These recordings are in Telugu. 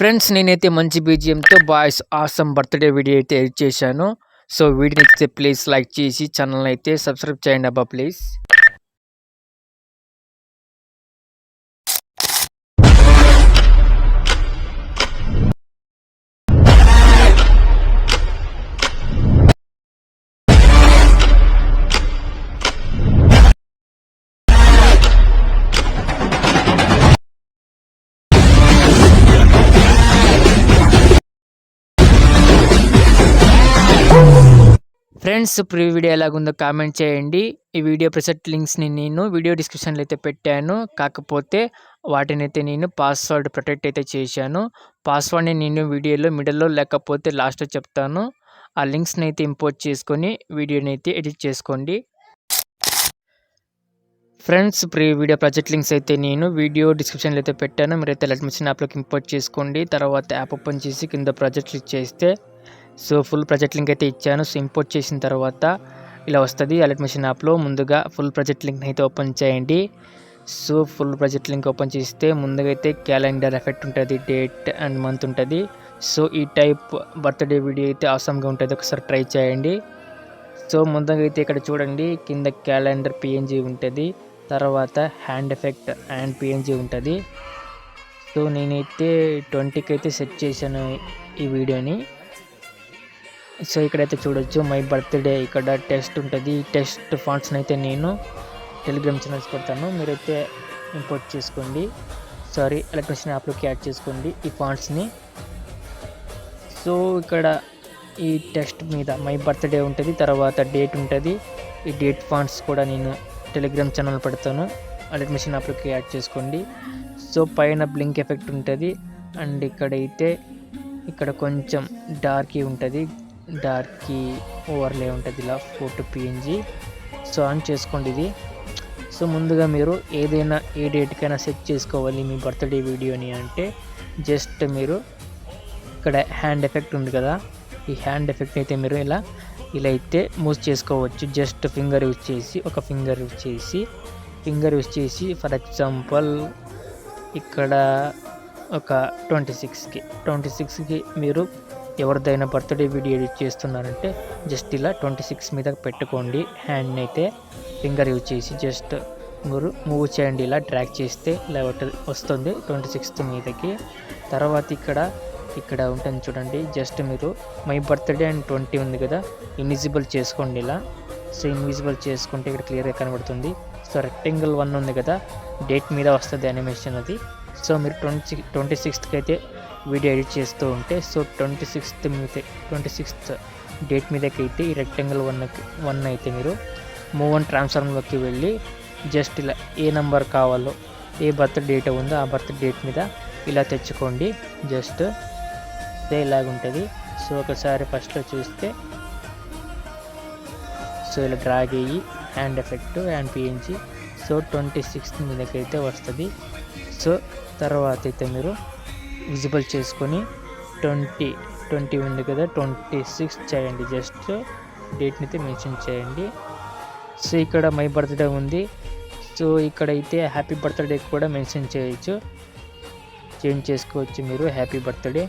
ఫ్రెండ్స్ నేనైతే మంచి బీజిఎంతో బాయ్స్ ఆసమ్ బర్త్డే వీడియో అయితే ఎడిట్ చేశాను. సో వీడియో నచ్చితే ప్లీజ్ లైక్ చేసి ఛానల్ అయితే సబ్స్క్రైబ్ చేయండి అబ్బా ప్లీజ్. ఫ్రెండ్స్ ఇప్పుడు వీడియో ఎలాగుందో కామెంట్ చేయండి. ఈ వీడియో ప్రెసెంట్ లింక్స్ని నేను వీడియో డిస్క్రిప్షన్లో అయితే పెట్టాను. కాకపోతే వాటిని అయితే నేను పాస్వర్డ్ ప్రొటెక్ట్ అయితే చేశాను. పాస్వర్డ్ని నేను వీడియోలో మిడిల్లో లేకపోతే లాస్ట్లో చెప్తాను. ఆ లింక్స్ని అయితే ఇంపోర్ట్ చేసుకొని వీడియోని అయితే ఎడిట్ చేసుకోండి. ఫ్రెండ్స్ ఇప్పుడు ఈ వీడియో ప్రాజెక్ట్ లింక్స్ అయితే నేను వీడియో డిస్క్రిప్షన్లో అయితే పెట్టాను. మీరైతే లెట్మిషన్ యాప్లోకి ఇంపోర్ట్ చేసుకోండి. తర్వాత యాప్ ఓపెన్ చేసి కింద ప్రాజెక్ట్ క్లిక్ చేస్తే సో ఫుల్ ప్రాజెక్ట్ లింక్ అయితే ఇచ్చాను. సో ఇంపోర్ట్ చేసిన తర్వాత ఇలా వస్తుంది. అలర్ట్ మిషన్ యాప్లో ముందుగా ఫుల్ ప్రాజెక్ట్ లింక్ని అయితే ఓపెన్ చేయండి. So full project link open చేస్తే ముందుగా అయితే క్యాలెండర్ ఎఫెక్ట్ ఉంటుంది, డేట్ అండ్ మంత్ ఉంటుంది. సో ఈ టైప్ బర్త్డే వీడియో అయితే ఆసమ్గా ఉంటుంది, ఒకసారి ట్రై చేయండి. సో ముందుగా అయితే ఇక్కడ చూడండి, కింద క్యాలెండర్ పిఎన్జీ ఉంటుంది, తర్వాత హ్యాండ్ ఎఫెక్ట్ అండ్ పిఎన్జీ ఉంటుంది. సో నేనైతే 20కి అయితే సెట్ చేశాను ఈ వీడియోని. సో ఇక్కడైతే చూడొచ్చు మై బర్త్డే, ఇక్కడ టెస్ట్ ఉంటుంది. టెస్ట్ ఫాంట్స్ని అయితే నేను టెలిగ్రామ్ ఛానల్స్ పెడతాను, మీరైతే ఇంపోర్ట్ చేసుకోండి. ఎలక్ట్రిషన్ యాప్లోకి యాడ్ చేసుకోండి ఈ ఫాంట్స్ని. సో ఇక్కడ ఈ టెక్స్ట్ మీద మై బర్త్డే ఉంటుంది, తర్వాత డేట్ ఉంటుంది. ఈ డేట్ ఫాంట్స్ కూడా నేను టెలిగ్రామ్ ఛానల్ పెడతాను, ఎలక్ట్రిషన్ యాప్లోకి యాడ్ చేసుకోండి. సో పైన బ్లింక్ ఎఫెక్ట్ ఉంటుంది అండ్ ఇక్కడ కొంచెం డార్కీ ఉంటుంది, డార్కీ ఓవర్లే ఉంటుంది, ఇలా ఫోటో పిఎన్జీ. సో ఆన్ చేసుకోండి ఇది. సో ముందుగా మీరు ఏదైనా ఏ డేట్కైనా సెట్ చేసుకోవాలి మీ బర్త్డే వీడియోని అంటే జస్ట్ మీరు ఇక్కడ హ్యాండ్ ఎఫెక్ట్ ఉంది కదా, ఈ హ్యాండ్ ఎఫెక్ట్ అయితే మీరు ఇలా అయితే మూవ్ చేసుకోవచ్చు. జస్ట్ ఫింగర్ యూజ్ చేసి ఫింగర్ యూజ్ చేసి ఫర్ ఎగ్జాంపుల్ ఇక్కడ ఒక 26కి మీరు ఎవరిదైనా బర్త్డే వీడియో ఎడిట్ చేస్తున్నారంటే జస్ట్ ఇలా 26 మీద పెట్టుకోండి. హ్యాండ్ని అయితే ఫింగర్ యూజ్ చేసి జస్ట్ మీరు మూవ్ చేయండి, ఇలా డ్రాగ్ చేస్తే ఇలా వస్తుంది 26th మీదకి. తర్వాత ఇక్కడ ఉంటుంది చూడండి, జస్ట్ మీరు మై బర్త్డే అండ్ 20 ఉంది కదా, ఇన్విజిబుల్ చేసుకోండి ఇలా. సో ఇన్విజిబుల్ చేసుకుంటే ఇక్కడ క్లియర్గా కనబడుతుంది. సో రెక్టాంగిల్ 1 ఉంది కదా, డేట్ మీద వస్తుంది యానిమేషన్ అది. సో మీరు 26కి అయితే వీడియో ఎడిట్ చేస్తూ ఉంటే సో 26th డేట్ మీదకైతే ఈ రెక్టాంగిల్ 1 అయితే మీరు మూవ్ అండ్ ట్రాన్స్ఫార్మ్లోకి వెళ్ళి జస్ట్ ఇలా ఏ నెంబర్ కావాలో, ఏ బర్త్ డేట్ ఉందో ఆ బర్త్ డేట్ మీద ఇలా తెచ్చుకోండి. జస్ట్ ఇలాగుంటుంది. సో ఒకసారి ఫస్ట్లో చూస్తే సో ఇలా డ్రాగ్ అయ్యి hand effect and PNG so 26th మీదకైతే వస్తుంది. సో తర్వాత అయితే మీరు విజిబుల్ చేసుకొని 20 ఉంది కదా 26 చేయండి, జస్ట్ డేట్ని అయితే మెన్షన్ చేయండి. సో ఇక్కడ మై బర్త్డే ఉంది, సో ఇక్కడైతే హ్యాపీ బర్త్డే కూడా మెన్షన్ చేయొచ్చు, చేంజ్ చేసుకోవచ్చు మీరు. హ్యాపీ బర్త్డే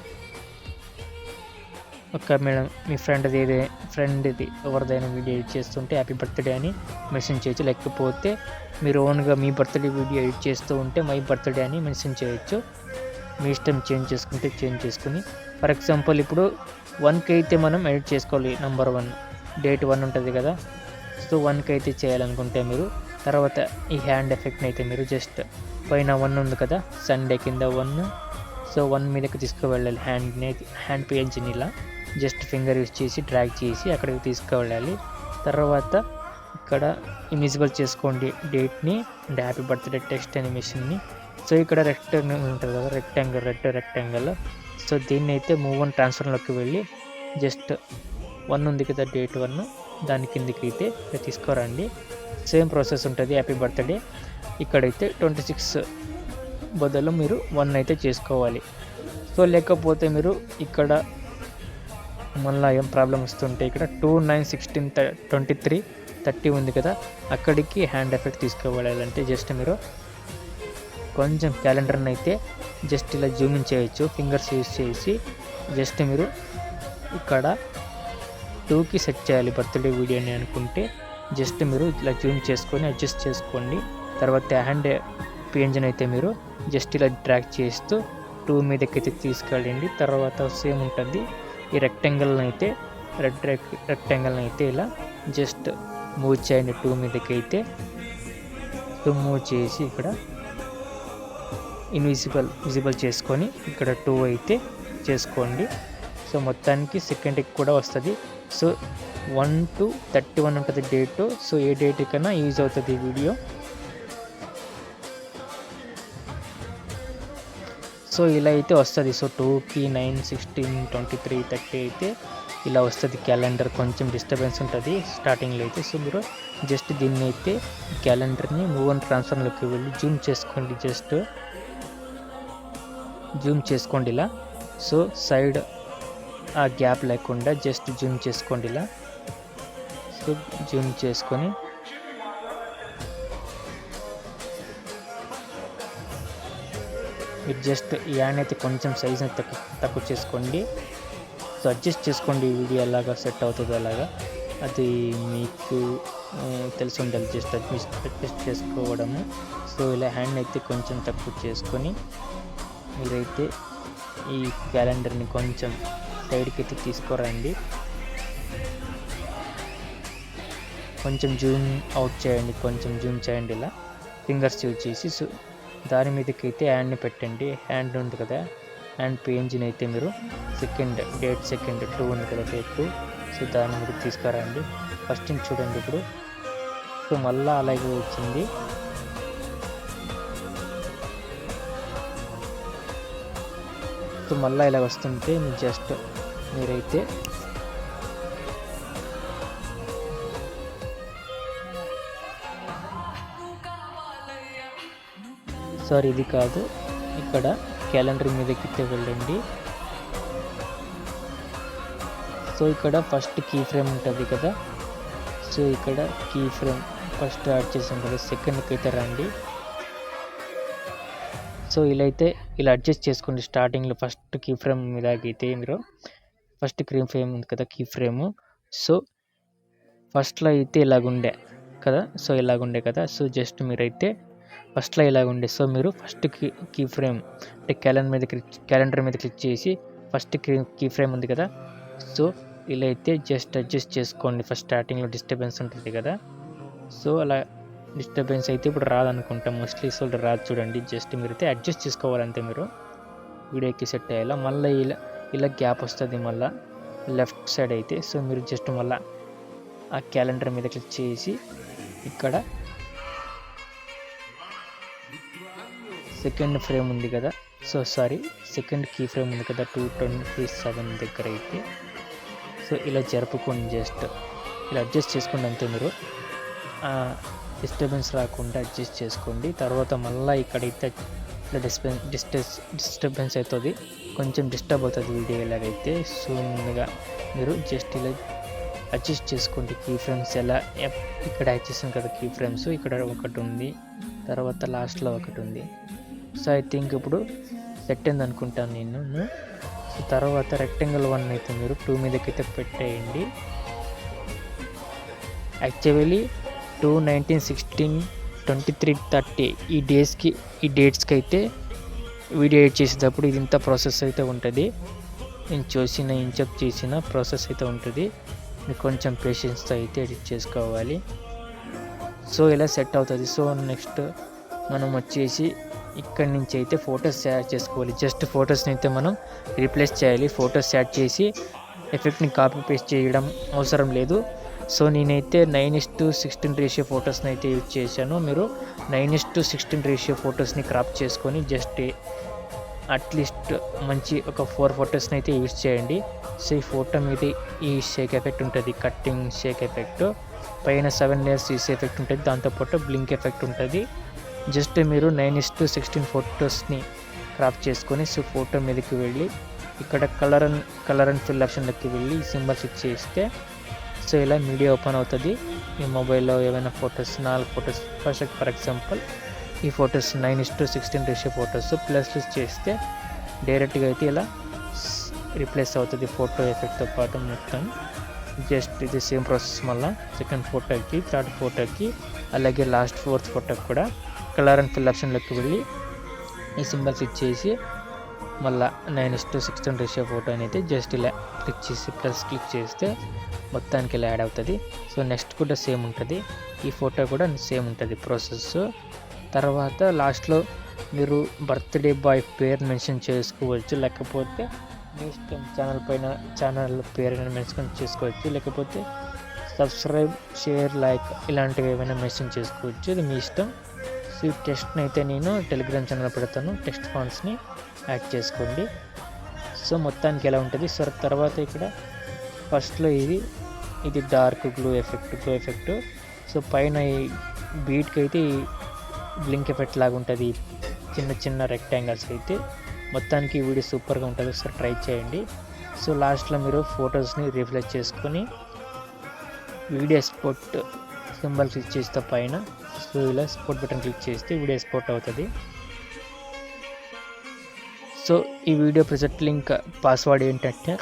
మేడం మీ ఫ్రెండ్ది ఎవరిదైనా వీడియో ఎడిట్ చేస్తుంటే హ్యాపీ బర్త్డే అని మెన్షన్ చేయొచ్చు. లేకపోతే మీరు ఓన్గా మీ బర్త్డే వీడియో ఎడిట్ చేస్తూ ఉంటే మై బర్త్డే అని మెన్షన్ చేయొచ్చు. మీ ఇష్టం చేంజ్ చేసుకుంటే చేంజ్ చేసుకుని. ఫర్ ఎగ్జాంపుల్ ఇప్పుడు 1కి అయితే మనం ఎడిట్ చేసుకోవాలి, నెంబర్ 1 డేట్ 1 ఉంటుంది కదా. సో 1కి అయితే చేయాలనుకుంటే మీరు తర్వాత ఈ హ్యాండ్ ఎఫెక్ట్ని అయితే మీరు జస్ట్ పైన 1 ఉంది కదా, సండే కింద 1, సో 1 మీదకి తీసుకువెళ్ళాలి. హ్యాండ్ పిఎన్జీని ఇలా జస్ట్ ఫింగర్ యూజ్ చేసి డ్రాగ్ చేసి అక్కడికి తీసుకువెళ్ళాలి. తర్వాత ఇక్కడ ఇన్విజిబుల్ చేసుకోండి డేట్ని అండ్ హ్యాపీ బర్త్డే టెక్స్ట్ యానిమేషన్ని. సో ఇక్కడ రెక్టాంగిల్ ఉంటుంది కదా, రెడ్ రెక్టాంగిల్. సో దీన్ని అయితే మూవ్ అండ్ ట్రాన్స్ఫర్లోకి వెళ్ళి జస్ట్ 1 ఉంది కదా డేట్ 1, దాని కిందకి అయితే తీసుకురండి. సేమ్ ప్రాసెస్ ఉంటుంది హ్యాపీ బర్త్డే. ఇక్కడైతే 26 బదులు మీరు 1 అయితే చేసుకోవాలి. సో లేకపోతే మీరు ఇక్కడ మళ్ళీ ఏం ప్రాబ్లం వస్తుంటే ఇక్కడ 2, 9, 16, 23, 30 ఉంది కదా, అక్కడికి హ్యాండ్ ఎఫెక్ట్ తీసుకువెళ్ళాలంటే జస్ట్ మీరు కొంచెం క్యాలెండర్ని అయితే జస్ట్ ఇలా జూమ్ ఇన్ చేయొచ్చు. ఫింగర్స్ యూజ్ చేసి జస్ట్ మీరు ఇక్కడ 2కి సెట్ చేయాలి బర్త్డే వీడియోని అనుకుంటే జస్ట్ మీరు ఇలా జూమ్ చేసుకొని అడ్జస్ట్ చేసుకోండి. తర్వాత హ్యాండ్ పిఎన్జిని అయితే మీరు జస్ట్ ఇలా డ్రాగ్ చేస్తూ 2 మీదకైతే తీసుకెళ్ళండి. తర్వాత సేమ్ ఉంటుంది. ఈ రెక్టాంగిల్ని అయితే రెక్టాంగిల్ని అయితే ఇలా జస్ట్ మూవ్ చేయండి 2 మీదకైతే. మూవ్ చేసి ఇక్కడ విజిబుల్ చేసుకొని ఇక్కడ 2 అయితే చేసుకోండి. సో మొత్తానికి సెకండ్కి కూడా వస్తుంది. సో 1 to 31 ఉంటుంది డేటు. సో ఏ డేట్ కన్నా యూజ్ అవుతుంది ఈ వీడియో. సో ఇలా అయితే వస్తుంది. సో 2కి 9, 16, 23, 30 అయితే ఇలా వస్తుంది క్యాలెండర్. కొంచెం డిస్టర్బెన్స్ ఉంటుంది స్టార్టింగ్లో అయితే. సో మీరు జస్ట్ దీన్ని అయితే క్యాలెండర్ని మూవ్ అండ్ ట్రాన్స్ఫర్లోకి వెళ్ళి జూమ్ చేసుకోండి. జస్ట్ జూమ్ చేసుకోండి ఇలా. సో సైడ్ ఆ గ్యాప్ లేకుండా జస్ట్ జూమ్ చేసుకోండి ఇలా. సో జూమ్ చేసుకొని మీరు జస్ట్ ఈ హ్యాండ్ అయితే కొంచెం సైజ్ని తక్కువ చేసుకోండి. సో అడ్జస్ట్ చేసుకోండి ఈ వీడియో ఎలాగా సెట్ అవుతుందో అలాగా. అది మీకు తెలిసి ఉండాలి జస్ట్ అడ్జస్ట్ చేసుకోవడము. సో ఇలా హ్యాండ్ అయితే కొంచెం తక్కువ చేసుకొని మీరైతే ఈ క్యాలెండర్ని కొంచెం సైడ్కి అయితే తీసుకురండి. కొంచెం జూమ్ అవుట్ చేయండి, కొంచెం జూమ్ చేయండి ఇలా ఫింగర్స్ యూజ్ చేసి. సో దాని మీదకి అయితే హ్యాండ్ని పెట్టండి. హ్యాండ్ ఉంది కదా, హ్యాండ్ పిఎన్జిని అయితే మీరు డేట్ 2 ఉంది కదా డేట్ 2. సో దాని మీద తీసుకురండి. ఫస్ట్ చూడండి ఇప్పుడు. సో మళ్ళీ అలాగే వచ్చింది. సో మళ్ళీ ఇలా వస్తుంటే మీరు జస్ట్ మీరైతే సారీ ఇది కాదు, ఇక్కడ క్యాలెండర్ మీదకి వెళ్ళండి. సో ఇక్కడ ఫస్ట్ కీ ఫ్రేమ్ ఉంటుంది కదా. సో ఇక్కడ కీ ఫ్రేమ్ ఫస్ట్ యాడ్ చేసాం కదా, సెకండ్కి అయితే రండి. సో ఇలా అడ్జస్ట్ చేసుకోండి స్టార్టింగ్లో. ఫస్ట్ కీ ఫ్రేమ్ మీదకైతే మీరు ఫస్ట్ ఫ్రేమ్ ఉంది కదా కీ ఫ్రేము. సో ఫస్ట్లో అయితే ఇలాగుండే కదా. సో ఇలాగుండే కదా. సో జస్ట్ మీరైతే ఫస్ట్లో ఇలాగుండే. సో మీరు ఫస్ట్ కీ ఫ్రేమ్ అంటే క్యాలెండర్ మీద క్లిక్ చేసి ఫస్ట్ కీ ఫ్రేమ్ ఉంది కదా. సో ఇలా అయితే జస్ట్ అడ్జస్ట్ చేసుకోండి. ఫస్ట్ స్టార్టింగ్లో డిస్టర్బెన్స్ ఉంటుంది కదా. సో అలా డిస్టర్బెన్స్ అయితే ఇప్పుడు రాదనుకుంటాం మోస్ట్లీ. సో రాదు చూడండి. జస్ట్ మీరైతే అడ్జస్ట్ చేసుకోవాలంటే మీరు వీడియోకి సెట్ అయ్యేలా. మళ్ళీ ఇలా గ్యాప్ వస్తుంది మళ్ళీ లెఫ్ట్ సైడ్ అయితే. సో మీరు జస్ట్ మళ్ళీ ఆ క్యాలెండర్ మీద క్లిక్ చేసి ఇక్కడ సెకండ్ ఫ్రేమ్ ఉంది కదా. So sorry second key frame ఉంది కదా 227 దగ్గర అయితే. సో ఇలా జరుపుకోండి. జస్ట్ ఇలా అడ్జస్ట్ చేసుకోండి అంతే. మీరు డిస్టర్బెన్స్ రాకుండా అడ్జస్ట్ చేసుకోండి. తర్వాత మళ్ళీ ఇక్కడైతే ఇలా డిస్టర్బెన్స్ అవుతుంది, కొంచెం డిస్టర్బ్ అవుతుంది వీడియో ఇలాగైతే. సో ముందుగా మీరు జస్ట్ ఇలా అడ్జస్ట్ చేసుకోండి. కీ ఫ్రేమ్స్ ఎలా ఇక్కడ యాడ్ చేసాను కదా కీ ఫ్రేమ్స్, ఇక్కడ ఒకటి ఉంది, తర్వాత లాస్ట్లో ఒకటి ఉంది. సో ఐ థింక్ ఇప్పుడు సెట్ అయింది అనుకుంటాను నేను. తర్వాత రెక్టాంగిల్ 1 అయితే మీరు 2 మీదకైతే పెట్టేయండి. యాక్చువల్లీ 2, 19, 16, 23, 30 ఈ డేట్స్కి అయితే వీడియో ఎడిట్ చేసేటప్పుడు ఇది ఇంత ప్రాసెస్ అయితే ఉంటుంది. నేను చేసిన ప్రాసెస్ అయితే ఉంటుంది. మీకు కొంచెం పేషెన్స్తో అయితే ఎడిట్ చేసుకోవాలి. సో ఇలా సెట్ అవుతుంది. సో నెక్స్ట్ మనం వచ్చేసి ఇక్కడి నుంచి అయితే ఫొటోస్ యాడ్ చేసుకోవాలి. జస్ట్ ఫొటోస్ని అయితే మనం రీప్లేస్ చేయాలి. ఫొటోస్ యాడ్ చేసి ఎఫెక్ట్ని కాపీ పేస్ట్ చేయడం అవసరం లేదు. సో నేనైతే 9:16 రేషియో ఫొటోస్ని అయితే యూజ్ చేశాను. మీరు 9:16 రేషియో ఫొటోస్ని క్రాప్ చేసుకొని జస్ట్ అట్లీస్ట్ మంచి ఒక 4 ఫొటోస్ని అయితే యూజ్ చేయండి. సో ఈ ఫోటో మీద ఈ షేక్ ఎఫెక్ట్ ఉంటుంది, కట్టింగ్ షేక్ ఎఫెక్ట్, పైన 7 layers తీసే ఎఫెక్ట్ ఉంటుంది, దాంతోపాటు బ్లింక్ ఎఫెక్ట్ ఉంటుంది. జస్ట్ మీరు 9:16 ఫొటోస్ని క్రాప్ చేసుకొని సో ఫోటో మీదకి వెళ్ళి ఇక్కడ కలర్ అండ్ ఫిల్ ఆప్షన్లోకి వెళ్ళి సింబల్స్ ఇచ్చేస్తే సో ఇలా మీడియా ఓపెన్ అవుతుంది. మీ మొబైల్లో ఏమైనా ఫొటోస్ 4 ఫొటోస్ ఫర్ ఎగ్జాంపుల్ ఈ ఫొటోస్ 9:16 రేషియో ఫొటోస్ ప్లస్ చేస్తే డైరెక్ట్గా అయితే ఇలా రీప్లేస్ అవుతుంది ఫోటో ఎఫెక్ట్తో పాటు మొత్తం. జస్ట్ ఇది సేమ్ ప్రాసెస్ మళ్ళీ సెకండ్ ఫోటోకి, థర్డ్ ఫోటోకి, అలాగే లాస్ట్ ఫోర్త్ ఫోటోకి కూడా కలర్ అండ్ ఫిల్ ఆప్షన్లోకి వెళ్ళి ఈ సింబల్స్ ఇచ్చేసి మళ్ళీ 9:16 రేషియో ఫోటో అనేది జస్ట్ ఇలా క్లిక్ చేసి ప్లస్ క్లిక్ చేస్తే మొత్తానికి ఇలా యాడ్ అవుతుంది. సో నెక్స్ట్ కూడా సేమ్ ఉంటుంది, ఈ ఫోటో కూడా సేమ్ ఉంటుంది ప్రాసెస్. తర్వాత లాస్ట్లో మీరు బర్త్డే బాయ్ పేరు మెన్షన్ చేసుకోవచ్చు, లేకపోతే మీ ఇష్టం ఛానల్ పేరు మెన్షన్ చేసుకోవచ్చు, లేకపోతే సబ్స్క్రైబ్, షేర్, లైక్ ఇలాంటివి ఏమైనా మెన్షన్ చేసుకోవచ్చు, ఇది మీ ఇష్టం. సో ఈ టెస్ట్ని అయితే నేను టెలిగ్రామ్ ఛానల్ పెడతాను, టెస్ట్ ఫాంట్స్ని యాడ్ చేసుకోండి. సో మొత్తానికి ఎలా ఉంటుంది. సో తర్వాత ఇక్కడ ఫస్ట్లో ఇది డార్క్ గ్లో ఎఫెక్ట్. సో పైన ఈ బీట్కి అయితే బ్లింక్ ఎఫెక్ట్ లాగా ఉంటుంది, చిన్న రెక్టాంగిల్స్ అయితే. మొత్తానికి ఈ వీడియో సూపర్గా ఉంటుంది, ఒకసారి ట్రై చేయండి. సో లాస్ట్లో మీరు ఫొటోస్ని రీప్లేస్ చేసుకొని వీడియో ఎక్స్పోర్ట్ సింబల్ క్లిక్ చేస్తే పైన, సో ఇలా ఎక్స్పోర్ట్ బటన్ క్లిక్ చేస్తే వీడియో ఎక్స్పోర్ట్ అవుతుంది. సో ఈ వీడియో ప్రాజెక్ట్ లింక్ పాస్వర్డ్ ఏంటంటే